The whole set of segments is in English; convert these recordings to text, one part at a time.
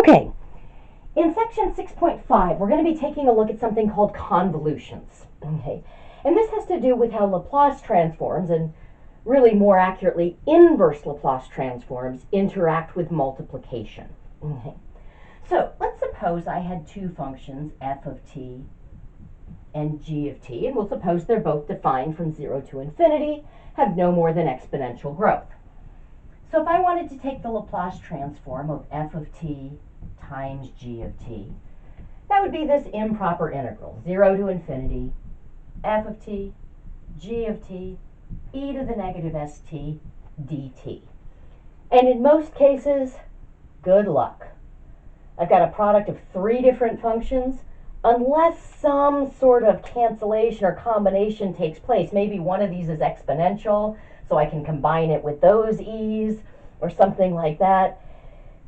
Okay, in section 6.5, we're going to be taking a look at something called convolutions. Okay, and this has to do with how Laplace transforms, and really more accurately, inverse Laplace transforms, interact with multiplication. Okay, so let's suppose I had two functions, f of t and g of t, and we'll suppose they're both defined from 0 to infinity, have no more than exponential growth. So if I wanted to take the Laplace transform of f of t times g of t, that would be this improper integral, 0 to infinity, f of t, g of t, e to the negative st dt. And in most cases, good luck. I've got a product of three different functions. Unless some sort of cancellation or combination takes place, maybe one of these is exponential, so I can combine it with those e's or something like that.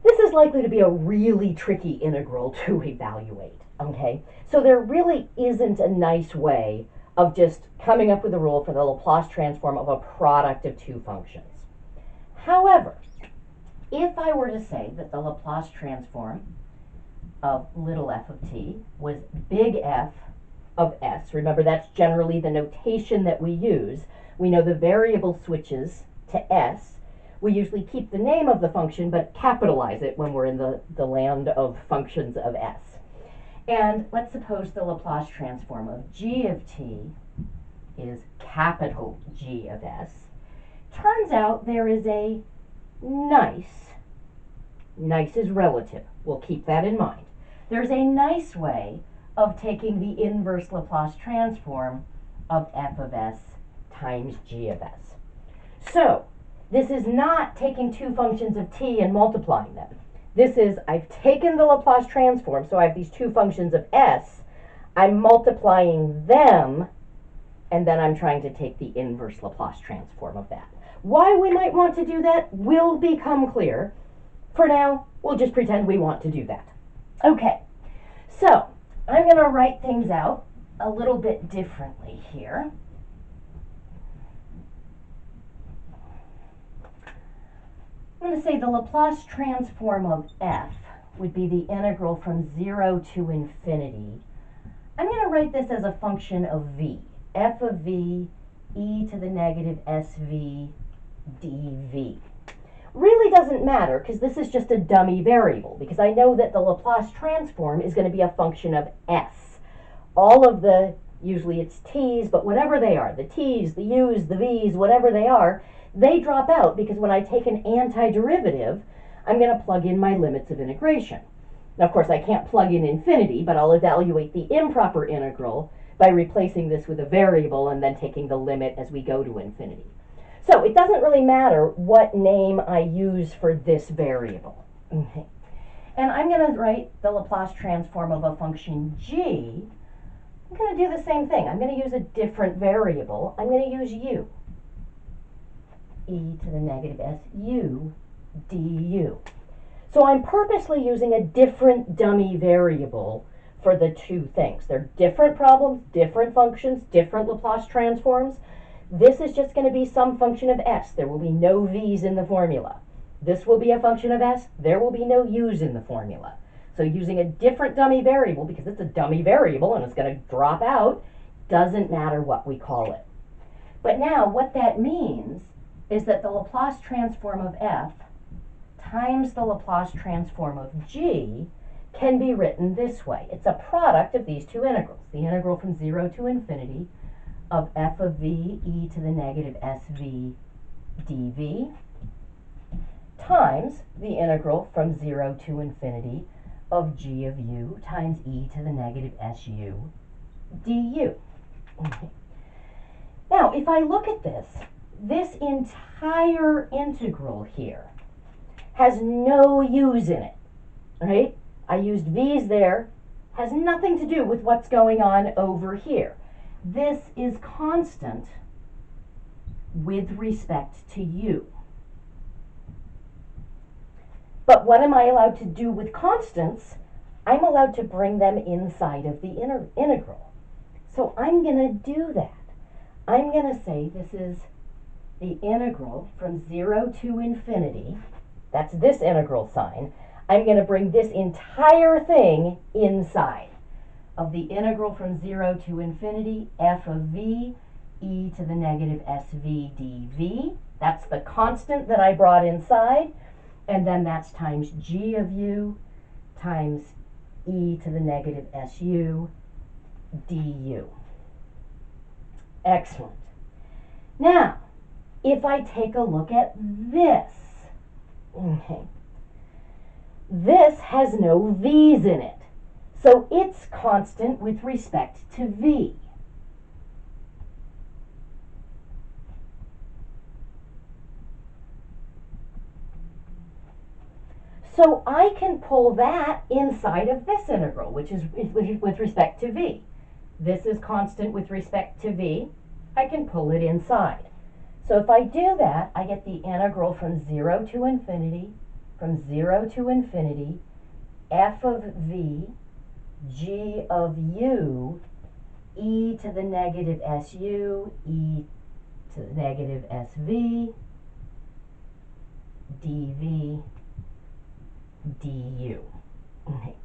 This is likely to be a really tricky integral to evaluate, okay? So there really isn't a nice way of just coming up with a rule for the Laplace transform of a product of two functions. However, if I were to say that the Laplace transform of little f of t was big F of s, remember that's generally the notation that we use. We know the variable switches to s. We usually keep the name of the function but capitalize it when we're in the land of functions of s. And let's suppose the Laplace transform of g of t is capital G of s. Turns out there is a nice is relative, we'll keep that in mind. There's a nice way of taking the inverse Laplace transform of f of s times g of s. So this is not taking two functions of t and multiplying them. This is, I've taken the Laplace transform, so I have these two functions of s, I'm multiplying them, and then I'm trying to take the inverse Laplace transform of that. Why we might want to do that will become clear. For now, we'll just pretend we want to do that. Okay, so I'm going to write things out a little bit differently here. I'm going to say the Laplace transform of f would be the integral from 0 to infinity. I'm going to write this as a function of v, f of v e to the negative sv dv. Really doesn't matter because this is just a dummy variable, because I know that the Laplace transform is going to be a function of s. All of the, usually it's t's, but whatever they are, the t's, the u's, the v's, whatever they are, they drop out because when I take an antiderivative, I'm going to plug in my limits of integration. Now, of course, I can't plug in infinity, but I'll evaluate the improper integral by replacing this with a variable and then taking the limit as we go to infinity. So it doesn't really matter what name I use for this variable. Okay. And I'm going to write the Laplace transform of a function g. I'm going to do the same thing. I'm going to use a different variable. I'm going to use u. E to the negative su du. So I'm purposely using a different dummy variable for the two things. They're different problems, different functions, different Laplace transforms. This is just going to be some function of s. There will be no v's in the formula. This will be a function of s. There will be no u's in the formula. So using a different dummy variable, because it's a dummy variable and it's going to drop out, doesn't matter what we call it. But now what that means is that the Laplace transform of f times the Laplace transform of g can be written this way. It's a product of these two integrals, the integral from 0 to infinity of f of v e to the negative sv dv times the integral from 0 to infinity of g of u times e to the negative su du. Okay. Now, if I look at this entire integral here has no u's in it, right? I used v's there, has nothing to do with what's going on over here. This is constant with respect to u. But what am I allowed to do with constants? I'm allowed to bring them inside of the integral. So I'm going to do that. I'm going to say this is the integral from 0 to infinity. That's this integral sign. I'm going to bring this entire thing inside of the integral from 0 to infinity f of v e to the negative sv dv. That's the constant that I brought inside, and then that's times g of u times e to the negative su du. Excellent. Now, if I take a look at this, okay, this has no v's in it, so it's constant with respect to v. So I can pull that inside of this integral, which is with respect to v. This is constant with respect to v. I can pull it inside. So if I do that, I get the integral from 0 to infinity, f of v, g of u, e to the negative su, e to the negative sv, dv, du. Okay.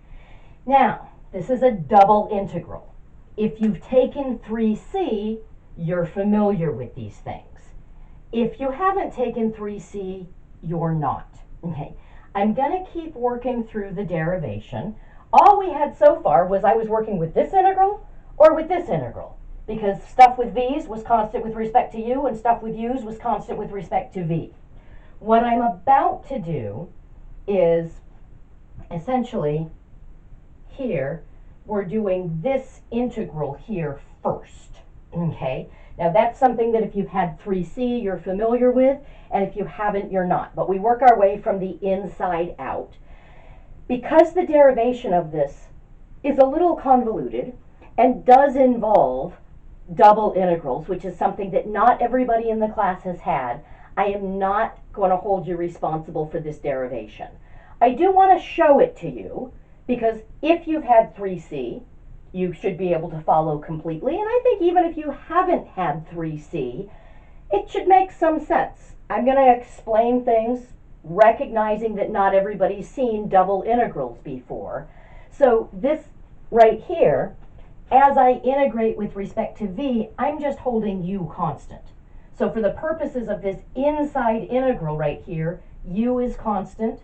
Now, this is a double integral. If you've taken 3c, you're familiar with these things. If you haven't taken 3c, you're not. Okay. I'm going to keep working through the derivation. All we had so far was I was working with this integral or with this integral, because stuff with v's was constant with respect to u and stuff with u's was constant with respect to v. What I'm about to do is essentially here, we're doing this integral here first, okay? Now that's something that if you've had 3c, you're familiar with, and if you haven't, you're not. But we work our way from the inside out. Because the derivation of this is a little convoluted and does involve double integrals, which is something that not everybody in the class has had, I am not going to hold you responsible for this derivation. I do want to show it to you, because if you've had 3c, you should be able to follow completely. And I think even if you haven't had 3c, it should make some sense. I'm going to explain things recognizing that not everybody's seen double integrals before. So this right here, as I integrate with respect to v, I'm just holding u constant. So for the purposes of this inside integral right here, u is constant,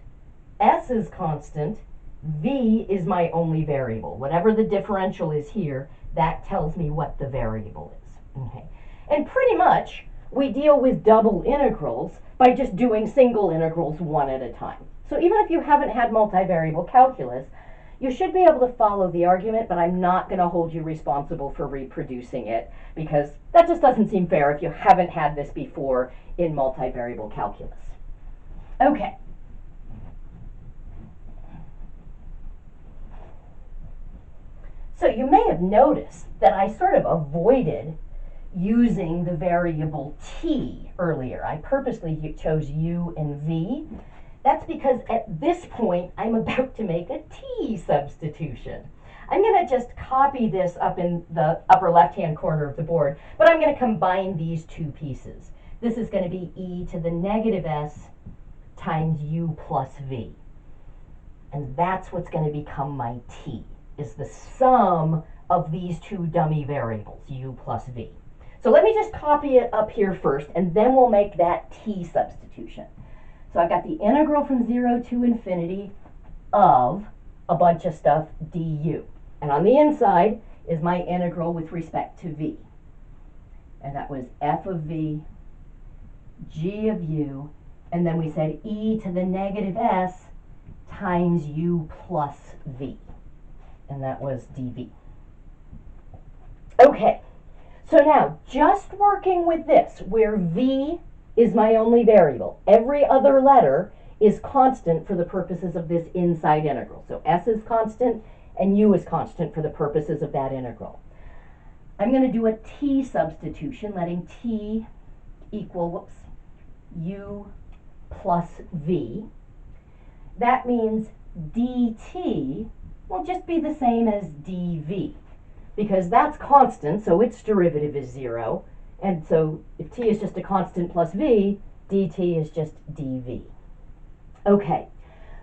s is constant, v is my only variable. Whatever the differential is here, that tells me what the variable is. Okay. And pretty much, we deal with double integrals by just doing single integrals one at a time. So even if you haven't had multivariable calculus, you should be able to follow the argument, but I'm not going to hold you responsible for reproducing it, because that just doesn't seem fair if you haven't had this before in multivariable calculus. Okay. So you may have noticed that I sort of avoided using the variable t earlier. I purposely chose u and v. That's because at this point, I'm about to make a t substitution. I'm going to just copy this up in the upper left-hand corner of the board, but I'm going to combine these two pieces. This is going to be e to the negative s times u plus v. And that's what's going to become my t, is the sum of these two dummy variables, u plus v. So let me just copy it up here first, and then we'll make that t substitution. So I've got the integral from 0 to infinity of a bunch of stuff du. And on the inside is my integral with respect to v. And that was f of v, g of u, and then we said e to the negative s times u plus v. And that was dv. Okay, so now just working with this, where v is my only variable. Every other letter is constant for the purposes of this inside integral. So s is constant and u is constant for the purposes of that integral. I'm going to do a t substitution, letting t equal, u plus v. That means dt will just be the same as dv, because that's constant, so its derivative is 0. And so if t is just a constant plus v, dt is just dv. Okay,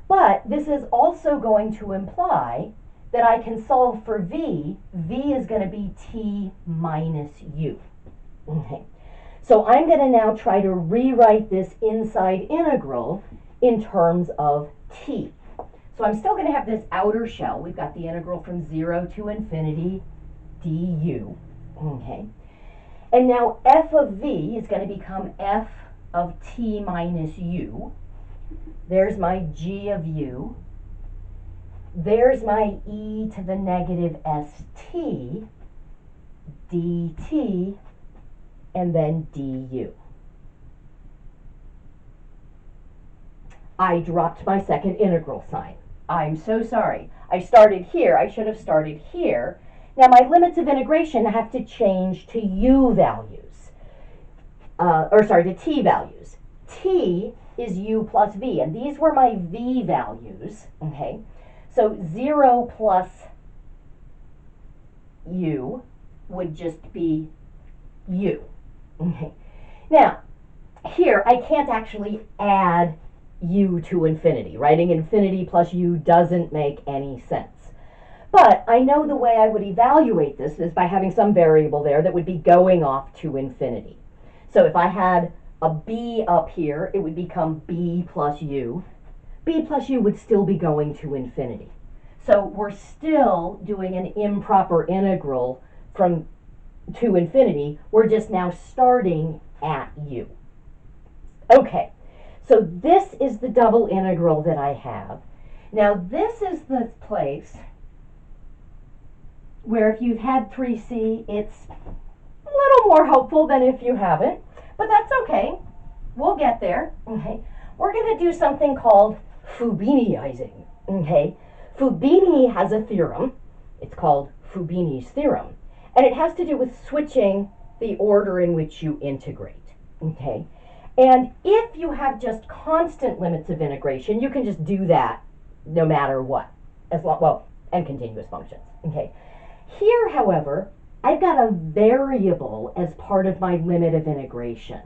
But this is also going to imply that I can solve for v. V is going to be t minus u. Okay. So I'm going to now try to rewrite this inside integral in terms of t. So I'm still going to have this outer shell. We've got the integral from 0 to infinity du. Okay. And now f of v is going to become f of t minus u. There's my g of u. There's my e to the negative st dt, and then du. I dropped my second integral sign. I'm so sorry. I started here. I should have started here. Now my limits of integration have to change to u values. To t values. T is u plus v, and these were my v values. Okay, so 0 plus u would just be u. Okay. Now, here I can't actually add u to infinity. Writing infinity plus u doesn't make any sense. But I know the way I would evaluate this is by having some variable there that would be going off to infinity. So if I had a b up here, it would become b plus u. B plus u would still be going to infinity. So we're still doing an improper integral to infinity. We're just now starting at u. Okay, so this is the double integral that I have. Now this is the place where if you've had 3c, it's a little more helpful than if you haven't, but that's okay. We'll get there. Okay, we're going to do something called Fubiniizing. Okay, Fubini has a theorem. It's called Fubini's theorem, and it has to do with switching the order in which you integrate. Okay, and if you have just constant limits of integration, you can just do that no matter what, and continuous functions. Okay, here, however, I've got a variable as part of my limit of integration.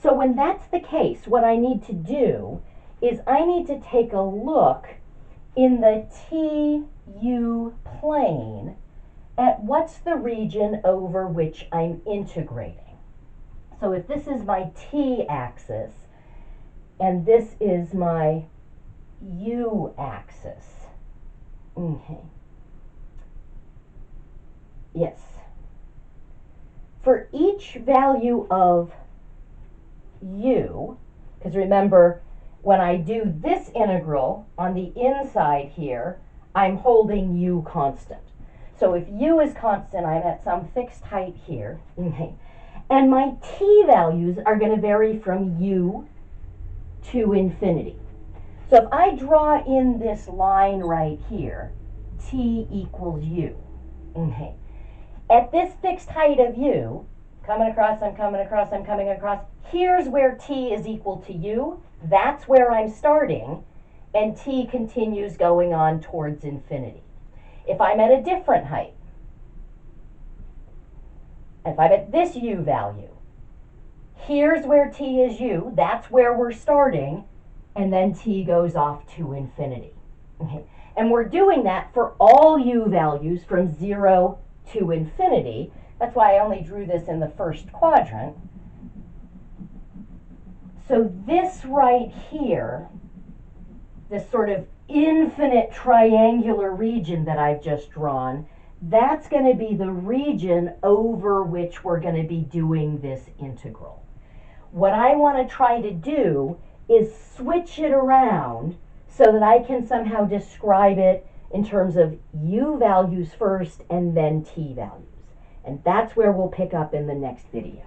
So when that's the case, what I need to do is I need to take a look in the TU plane at what's the region over which I'm integrating. So if this is my t-axis and this is my u-axis, okay, yes, for each value of u, because remember, when I do this integral on the inside here, I'm holding u constant. So if u is constant, I'm at some fixed height here. Okay. And my t values are going to vary from u to infinity. So if I draw in this line right here, t equals u. Okay. At this fixed height of u, coming across, I'm coming across, I'm coming across, here's where t is equal to u. That's where I'm starting, and t continues going on towards infinity. If I'm at a different height, if I'm at this u value, here's where t is u, that's where we're starting, and then t goes off to infinity. Okay. And we're doing that for all u values from 0 to infinity. That's why I only drew this in the first quadrant. So this right here, this sort of infinite triangular region that I've just drawn, that's going to be the region over which we're going to be doing this integral. What I want to try to do is switch it around so that I can somehow describe it in terms of u values first and then t values. And that's where we'll pick up in the next video.